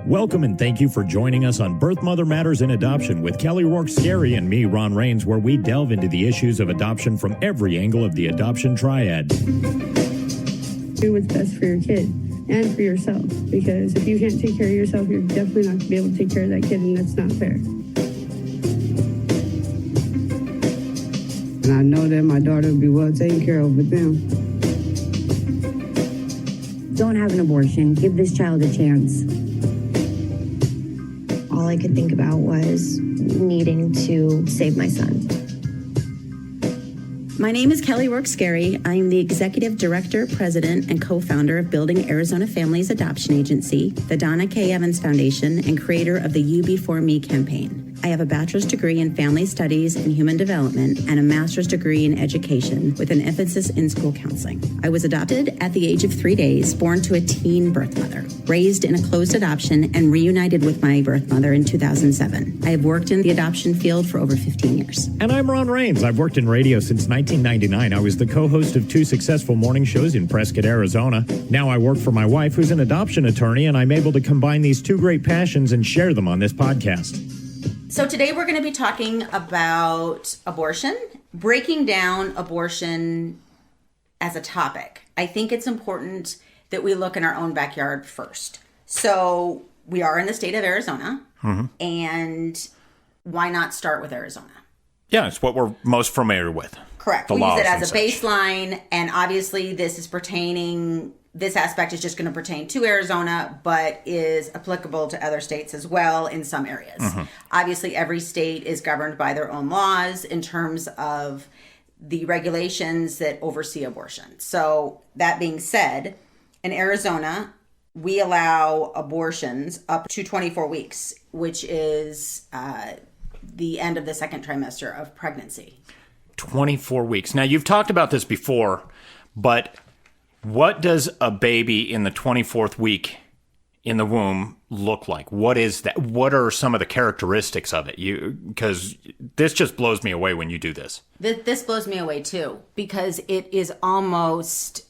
Welcome and thank you for joining us on Birth Mother Matters in Adoption with Kelly Rourke-Scary and me, Ron Rains, where we delve into the issues of adoption from every angle of the adoption triad. Do what's best for your kid and for yourself, because if you can't take care of yourself, you're definitely not going to be able to take care of that kid, and that's not fair. And I know that my daughter will be well taken care of with them. Don't have an abortion. Give this child a chance. All I could think about was needing to save my son. My name is Kelly Rourke-Scary. I'm the Executive Director, President, and co-founder of Building Arizona Families Adoption Agency, the Donna K. Evans Foundation, and creator of the You Before Me campaign. I have a bachelor's degree in family studies and human development and a master's degree in education with an emphasis in school counseling. I was adopted at the age of 3 days, born to a teen birth mother, raised in a closed adoption, and reunited with my birth mother in 2007. I have worked in the adoption field for over 15 years. And I'm Ron Rains. I've worked in radio since 1999. I was the co-host of 2 successful morning shows in Prescott, Arizona. Now I work for my wife, who's an adoption attorney, and I'm able to combine these 2 great passions and share them on this podcast. So today we're going to be talking about abortion, breaking down abortion as a topic. I think it's important that we look in our own backyard first. So we are in the state of Arizona, and why not start with Arizona? Yeah, it's what we're most familiar with. Correct. We use it as a baseline, and obviously this aspect is just going to pertain to Arizona, but is applicable to other states as well in some areas. Obviously, every state is governed by their own laws in terms of the regulations that oversee abortion. So that being said, in Arizona, we allow abortions up to 24 weeks, which is the end of the second trimester of pregnancy. 24 weeks. Now, you've talked about this before, but what does a baby in the 24th week in the womb look like? What is that? What are some of the characteristics of it? Because this just blows me away when you do this. This blows me away too, because it is almost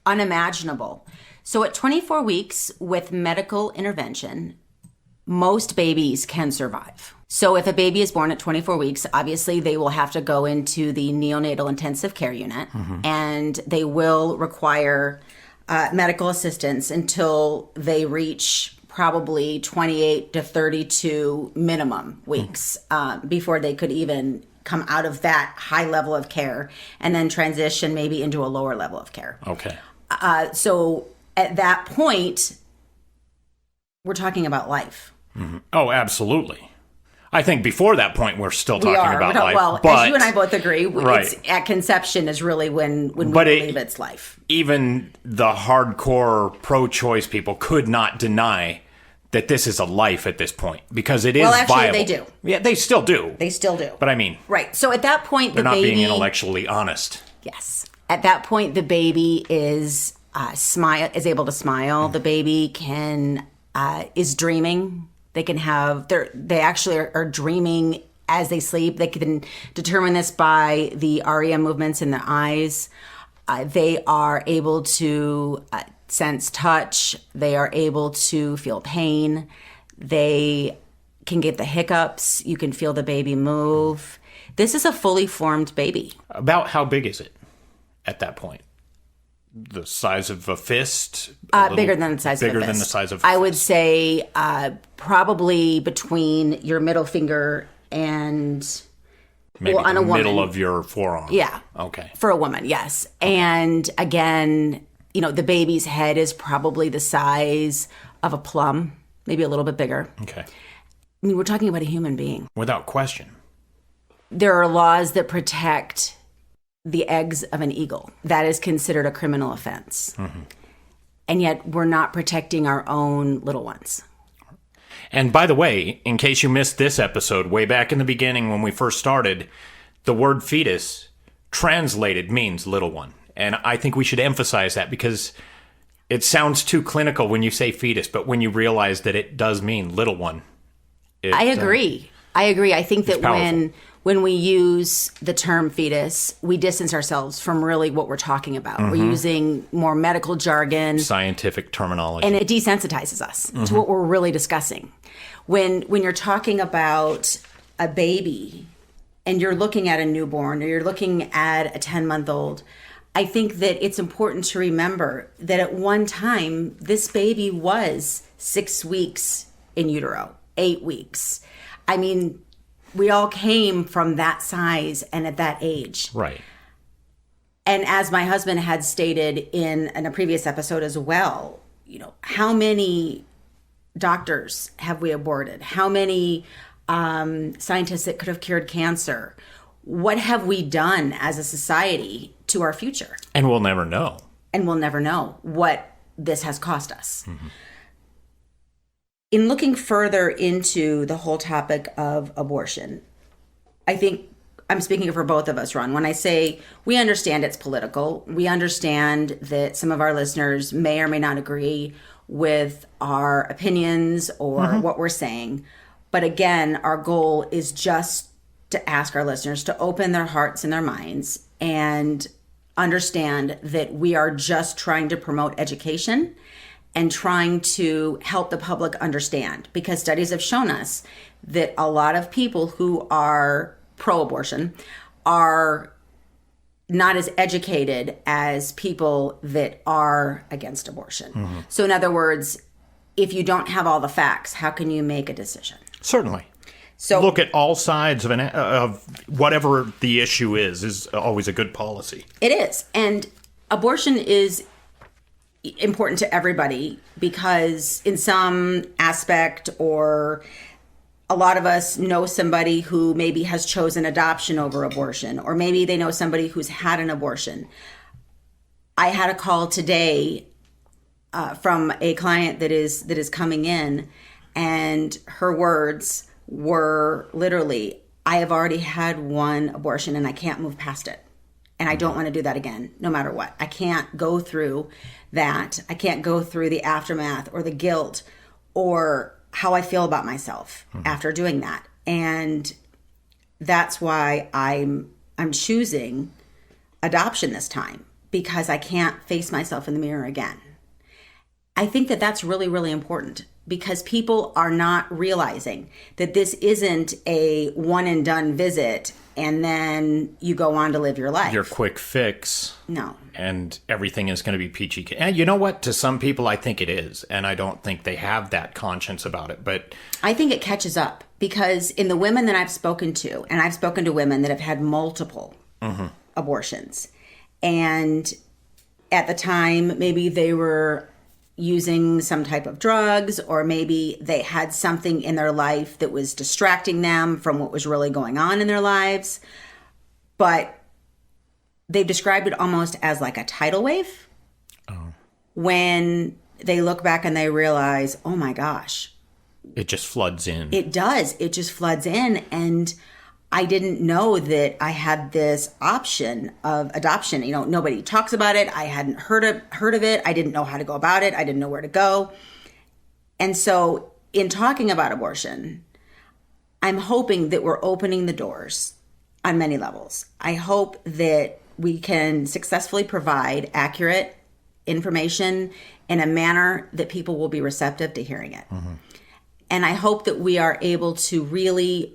unimaginable. So at 24 weeks with medical intervention, most babies can survive. So if a baby is born at 24 weeks, obviously they will have to go into the neonatal intensive care unit, and they will require medical assistance until they reach probably 28 to 32 minimum weeks before they could even come out of that high level of care and then transition maybe into a lower level of care. Okay. So at that point, we're talking about life. Oh, absolutely. I think before that point, we're still talking about life. Well, but, as you and I both agree, right. It's, at conception is really when we believe it's life. Even the hardcore pro-choice people could not deny that this is a life at this point, because it is viable. Well, actually, they do. Yeah, they still do. They still do. But I mean... Right. So at that point, they're not being intellectually honest. Yes. At that point, the baby is able to smile. The baby is dreaming. They can have, they actually are dreaming as they sleep. They can determine this by the REM movements in their eyes. They are able to sense touch. They are able to feel pain. They can get the hiccups. You can feel the baby move. This is a fully formed baby. About how big is it at that point? The size of a fist? Bigger than the size of a fist. Bigger than the size of a fist. I would say probably between your middle finger and... Maybe on the a woman. Middle of your forearm. Yeah. Okay. For a woman, yes. Okay. And again, the baby's head is probably the size of a plum, maybe a little bit bigger. Okay. I mean, we're talking about a human being. Without question. There are laws that protect the eggs of an eagle. That is considered a criminal offense. And yet we're not protecting our own little ones. And by the way, in case you missed this episode, way back in the beginning when we first started, the word fetus translated means little one. And I think we should emphasize that, because it sounds too clinical when you say fetus, but when you realize that it does mean little one. I agree. I think that when we use the term fetus, we distance ourselves from really what we're talking about. We're using more medical jargon, Scientific terminology. and it desensitizes us to what we're really discussing. When you're talking about a baby and you're looking at a newborn or you're looking at a 10-month-old, I think that it's important to remember that at one time, this baby was 6 weeks in utero, 8 weeks. I mean, we all came from that size and at that age. Right. And as my husband had stated in a previous episode as well, how many doctors have we aborted? How many scientists that could have cured cancer? What have we done as a society to our future? And we'll never know. And we'll never know what this has cost us. In looking further into the whole topic of abortion, I think I'm speaking for both of us, Ron, when I say we understand it's political. We understand that some of our listeners may or may not agree with our opinions or what we're saying. But again, our goal is just to ask our listeners to open their hearts and their minds and understand that we are just trying to promote education and trying to help the public understand, because studies have shown us that a lot of people who are pro-abortion are not as educated as people that are against abortion. So in other words, if you don't have all the facts, how can you make a decision? Certainly. So Look at all sides of whatever the issue is always a good policy. it is. And abortion is important to everybody because in some aspect, or a lot of us know somebody who maybe has chosen adoption over abortion, or maybe they know somebody who's had an abortion. I had a call today from a client that is coming in, and her words were literally, "I have already had one abortion and I can't move past it. And I don't want to do that again, no matter what. I can't go through that. I can't go through the aftermath or the guilt or how I feel about myself after doing that." And that's why I'm choosing adoption this time, because I can't face myself in the mirror again. I think that that's really, really important, because people are not realizing that this isn't a one and done visit and then you go on to live your life. Your quick fix. No. And everything is going to be peachy. And you know what? To some people, I think it is. And I don't think they have that conscience about it. But I think it catches up, because in the women that I've spoken to, and I've spoken to women that have had multiple abortions, and at the time, maybe they were using some type of drugs, or maybe they had something in their life that was distracting them from what was really going on in their lives. But they've described it almost as like a tidal wave. When they look back and they realize, oh my gosh. it just floods in. It does. It just floods in. And I didn't know that I had this option of adoption. Nobody talks about it. I hadn't heard of it. I didn't know how to go about it. I didn't know where to go. And so in talking about abortion, I'm hoping that we're opening the doors on many levels. I hope that we can successfully provide accurate information in a manner that people will be receptive to hearing it. And I hope that we are able to really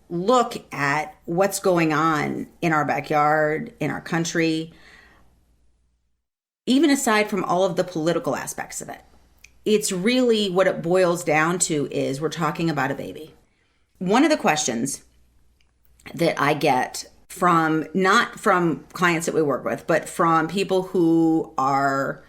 look at what's going on in our backyard, in our country, even aside from all of the political aspects of it. It's really what it boils down to is we're talking about a baby. One of the questions that I get from, not from clients that we work with, but from people who are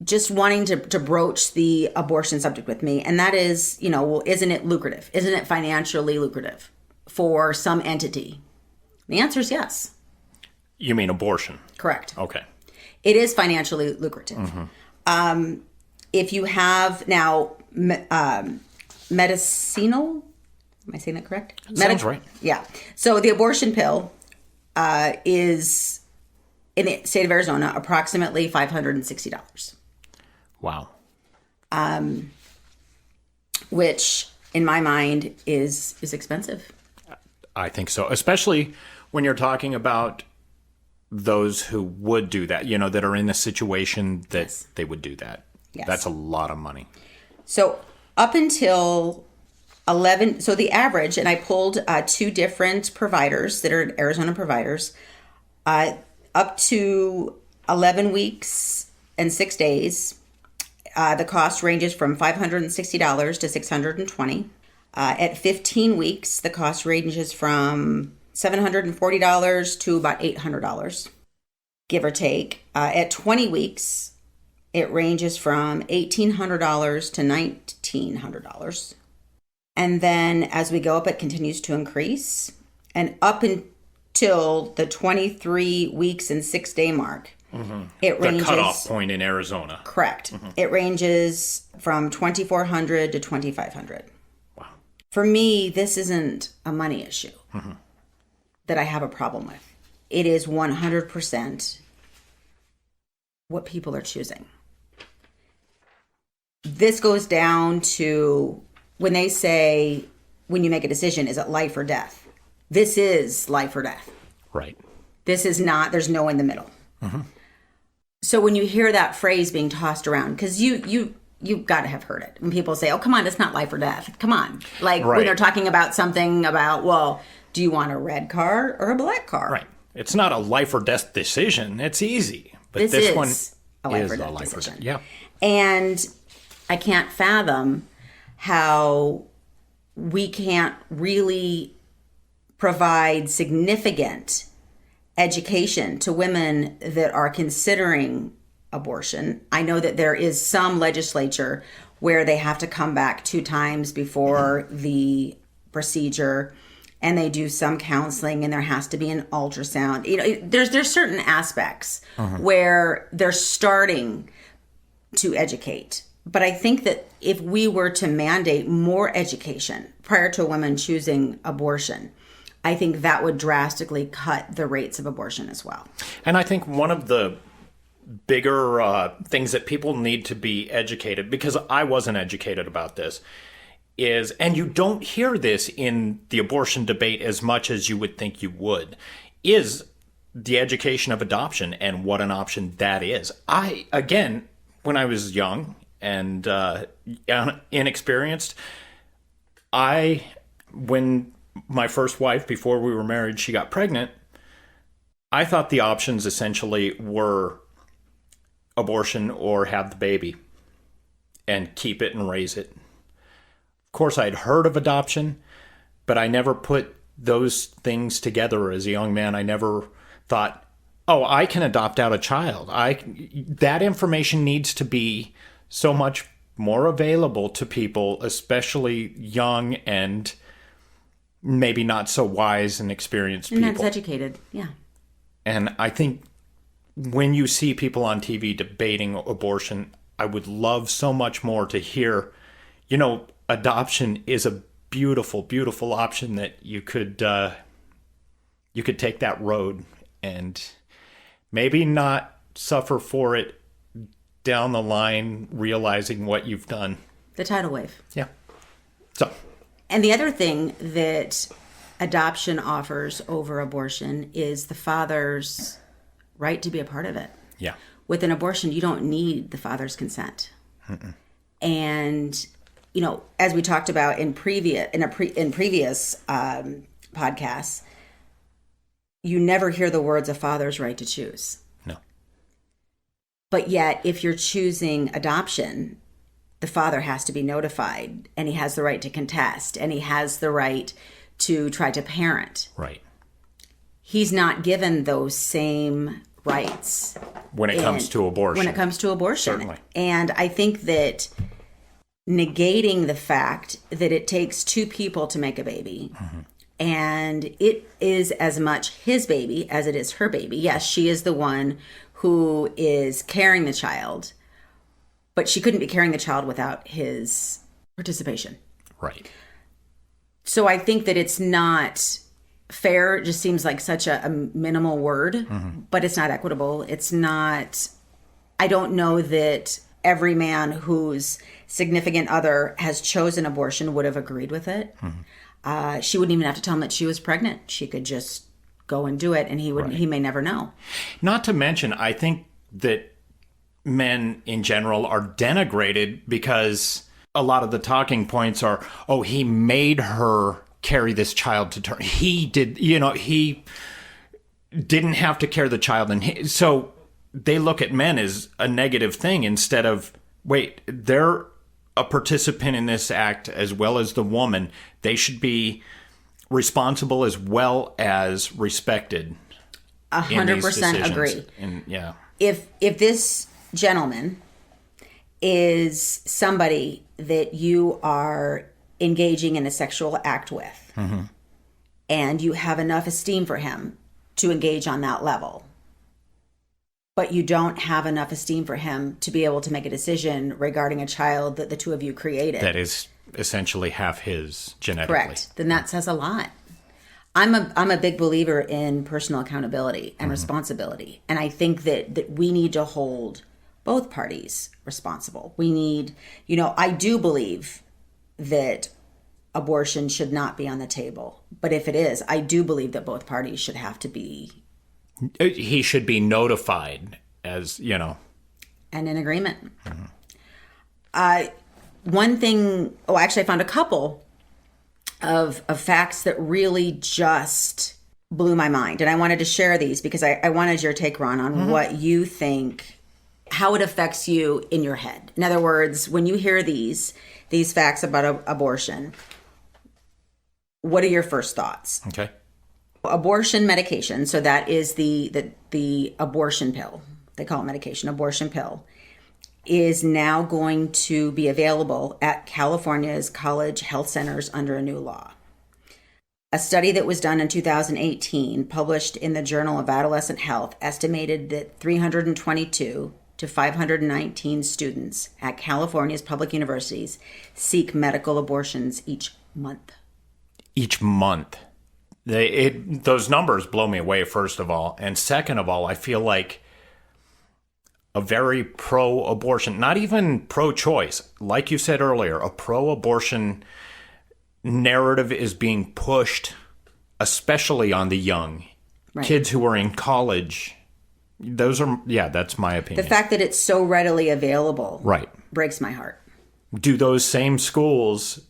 just wanting to broach the abortion subject with me, and that is, well, isn't it lucrative? Isn't it financially lucrative for some entity? The answer is yes. You mean abortion? Correct. Okay. It is financially lucrative. If you have now medicinal, am I saying that correct? Sounds right. Yeah. So the abortion pill is, in the state of Arizona, approximately $560. Wow. Which, in my mind, is expensive. I think so, especially when you're talking about those who would do that, that are in a situation that they would do that. Yes. That's a lot of money. So up until 11, so the average, and I pulled 2 different providers that are Arizona providers, up to 11 weeks and 6 days, the cost ranges from $560 to $620. At 15 weeks, the cost ranges from $740 to about $800, give or take. At 20 weeks, it ranges from $1,800 to $1,900. And then as we go up, it continues to increase. And up until the 23 weeks and 6 day mark, it ranges. The cutoff point in Arizona. Correct. It ranges from $2,400 to $2,500. Wow. For me, this isn't a money issue that I have a problem with. It is 100% what people are choosing. This goes down to when they say, when you make a decision, is it life or death? This is life or death. Right. This is not, there's no in the middle. So when you hear that phrase being tossed around, because you've got to have heard it. When people say, oh, come on, it's not life or death. Come on. Like when they're talking about something about, well, do you want a red car or a black car? Right. It's not a life or death decision. It's easy. But this this is one a life is or death a life decision. or death. Yeah. And I can't fathom how we can't really provide significant education to women that are considering abortion. I know that there is some legislature where they have to come back 2 times before the procedure, and they do some counseling, and there has to be an ultrasound. There's certain aspects where they're starting to educate. But I think that if we were to mandate more education prior to a woman choosing abortion, I think that would drastically cut the rates of abortion as well. And I think one of the bigger things that people need to be educated, because I wasn't educated about this, is, and you don't hear this in the abortion debate as much as you would think you would, is the education of adoption and what an option that is. Again, when I was young and inexperienced, when my first wife, before we were married, she got pregnant, I thought the options essentially were abortion or have the baby and keep it and raise it. Of course, I'd heard of adoption, but I never put those things together as a young man. I never thought, oh, I can adopt out a child. That information needs to be so much more available to people, especially young and maybe not so wise and experienced people. And that's educated, yeah. And I think when you see people on TV debating abortion, I would love so much more to hear, adoption is a beautiful, beautiful option that you could take that road and maybe not suffer for it down the line, realizing what you've done. The tidal wave. Yeah. So. And the other thing that adoption offers over abortion is the father's right to be a part of it. Yeah. With an abortion, you don't need the father's consent. And, as we talked about in previous podcasts, you never hear the words a father's right to choose. No. But yet, if you're choosing adoption, the father has to be notified, and he has the right to contest, and he has the right to try to parent. Right. He's not given those same rights when it comes to abortion. When it comes to abortion. Certainly. And I think that negating the fact that it takes 2 people to make a baby, and it is as much his baby as it is her baby. Yes, she is the one who is carrying the child, but she couldn't be carrying the child without his participation. Right. So I think that it's not fair. It just seems like such a minimal word, but it's not equitable. It's not, I don't know that every man whose significant other has chosen abortion would have agreed with it. She wouldn't even have to tell him that she was pregnant. She could just go and do it, and he may never know. Not to mention, I think that men in general are denigrated because a lot of the talking points are, oh, he made her carry this child to term. He did, he didn't have to carry the child. And so they look at men as a negative thing instead of, wait, they're a participant in this act as well as the woman. They should be responsible as well as respected. 100% agree. And yeah. If this gentleman is somebody that you are engaging in a sexual act with, and you have enough esteem for him to engage on that level, but you don't have enough esteem for him to be able to make a decision regarding a child that the two of you created. That is essentially half his genetically. Correct. Then that says a lot. I'm a big believer in personal accountability and responsibility. And I think that we need to hold both parties responsible. We need, I do believe that abortion should not be on the table. But if it is, I do believe that both parties should have to be. He should be notified as, and in agreement. One thing, actually I found a couple of facts that really just blew my mind. And I wanted to share these because I wanted your take, Ron, on what you think, how it affects you in your head. In other words, when you hear these facts about abortion, what are your first thoughts? Okay. Abortion medication, so that is the abortion pill. They call it medication, abortion pill, is now going to be available at California's college health centers under a new law. A study that was done in 2018, published in the Journal of Adolescent Health, estimated that 322 to 519 students at California's public universities seek medical abortions each month. Each month. Those numbers blow me away, first of all. And second of all, I feel like a very pro-abortion, not even pro-choice, like you said earlier, a pro-abortion narrative is being pushed, especially on the young. Right. Kids who are in college. That's my opinion. The fact that it's so readily available breaks my heart. Do those same schools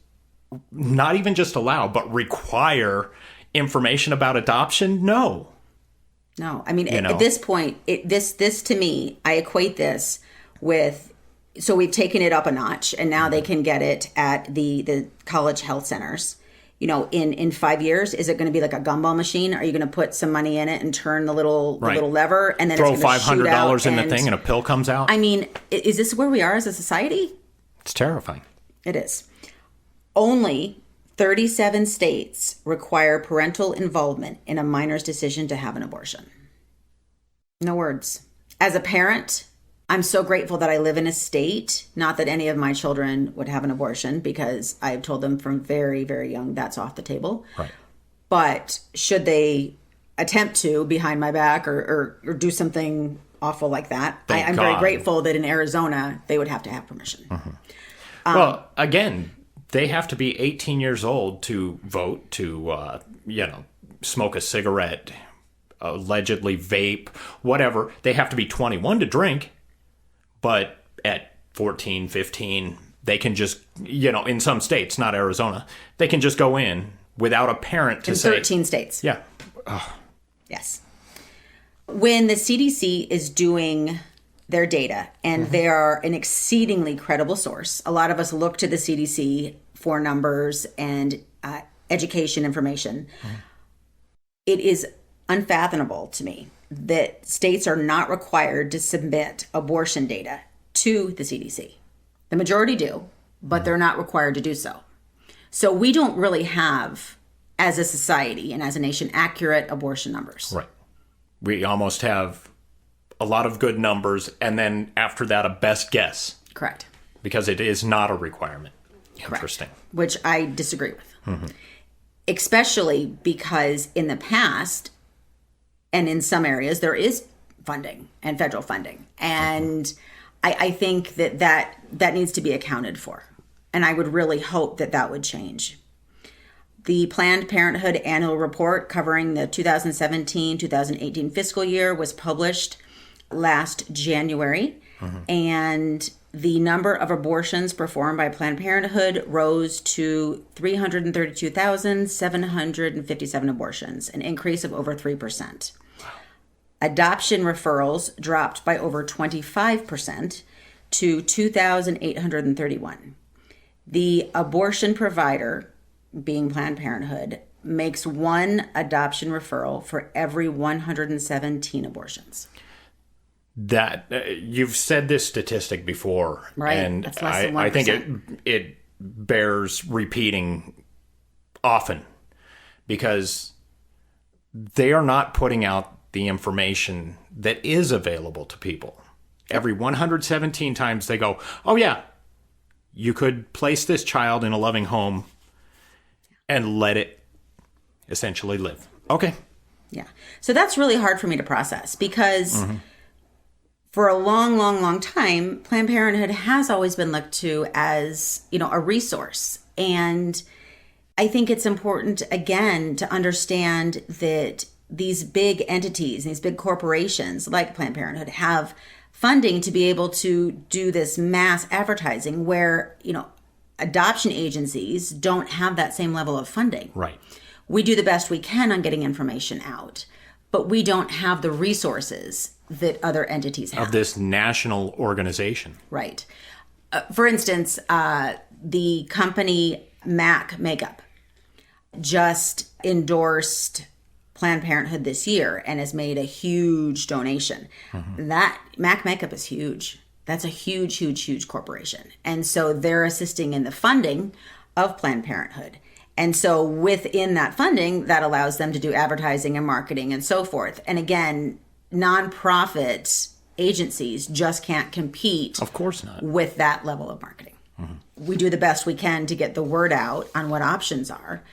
not even just allow, but require information about adoption? No. I mean, at this point, this to me, I equate this with, so we've taken it up a notch, and now they can get it at the college health centers. In 5 years, is it going to be like a gumball machine? Are you going to put some money in it and turn the little lever, and then throw it's going to shoot out $500 in the thing and a pill comes out? I mean, is this where we are as a society? It's terrifying. It is. Only 37 states require parental involvement in a minor's decision to have an abortion. No words. As a parent, I'm so grateful that I live in a state, not that any of my children would have an abortion, because I've told them from very, very young, that's off the table. Right. But should they attempt to behind my back or do something awful like that, I'm very grateful that in Arizona, they would have to have permission. Well, again, they have to be 18 years old to vote, to, smoke a cigarette, allegedly vape, whatever. They have to be 21 to drink. But at 14, 15, they can just, in some states, not Arizona, they can just go in without a parent to say. In 13 states. Yeah. Yes. When the CDC is doing their data, and they are an exceedingly credible source, a lot of us look to the CDC for numbers and education information. It is unfathomable to me that states are not required to submit abortion data to the CDC. The majority do, but they're not required to do so. So we don't really have, as a society and as a nation, accurate abortion numbers. Right. We almost have a lot of good numbers, and then after that, a best guess. Correct. Because it is not a requirement. Correct. Interesting. Which I disagree with. Especially because in the past, and in some areas, there is funding and federal funding. And I think that needs to be accounted for. And I would really hope that would change. The Planned Parenthood annual report covering the 2017-2018 fiscal year was published last January, and the number of abortions performed by Planned Parenthood rose to 332,757 abortions, an increase of over 3%. Adoption referrals dropped by over 25% to 2,831. The abortion provider, being Planned Parenthood, makes one adoption referral for every 117 abortions. That you've said this statistic before, Right. And That's less than I think 1%. it bears repeating often, because they are not putting out the information that is available to people. Every 117 times they go, oh yeah, you could place this child in a loving home and let it essentially live. Okay. Yeah. So that's really hard for me to process, because for a long, long, long time, Planned Parenthood has always been looked to as, a resource. And I think it's important, again, to understand that these big entities, these big corporations like Planned Parenthood have funding to be able to do this mass advertising where, adoption agencies don't have that same level of funding. Right. We do the best we can on getting information out, but we don't have the resources that other entities have. Of this national organization. Right. For instance, the company MAC Makeup just endorsed Planned Parenthood this year and has made a huge donation. That MAC Makeup is huge. That's a huge, huge, huge corporation. And so they're assisting in the funding of Planned Parenthood. And so within that funding, that allows them to do advertising and marketing and so forth. And again, nonprofit agencies just can't compete. Of course not. With that level of marketing. We do the best we can to get the word out on what options are.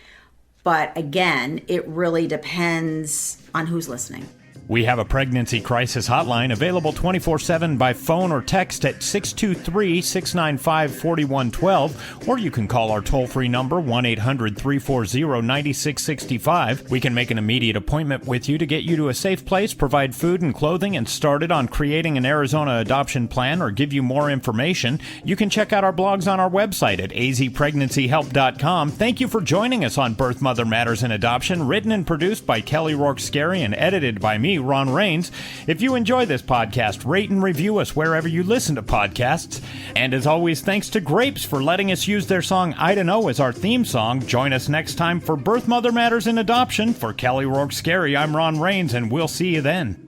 But again, it really depends on who's listening. We have a pregnancy crisis hotline available 24/7 by phone or text at 623-695-4112, or you can call our toll-free number 1-800-340-9665. We can make an immediate appointment with you to get you to a safe place, provide food and clothing, and started on creating an Arizona adoption plan or give you more information. You can check out our blogs on our website at azpregnancyhelp.com. Thank you for joining us on Birth, Mother Matters, and Adoption, written and produced by Kelly Rourke-Scary and edited by me, Ron Rains. If you enjoy this podcast, rate and review us wherever you listen to podcasts. And as always, thanks to Grapes for letting us use their song I Don't Know as our theme song. Join us next time for Birth, Mother Matters, and Adoption. For Kelly Rourke-Scary, I'm Ron Rains, and we'll see you then.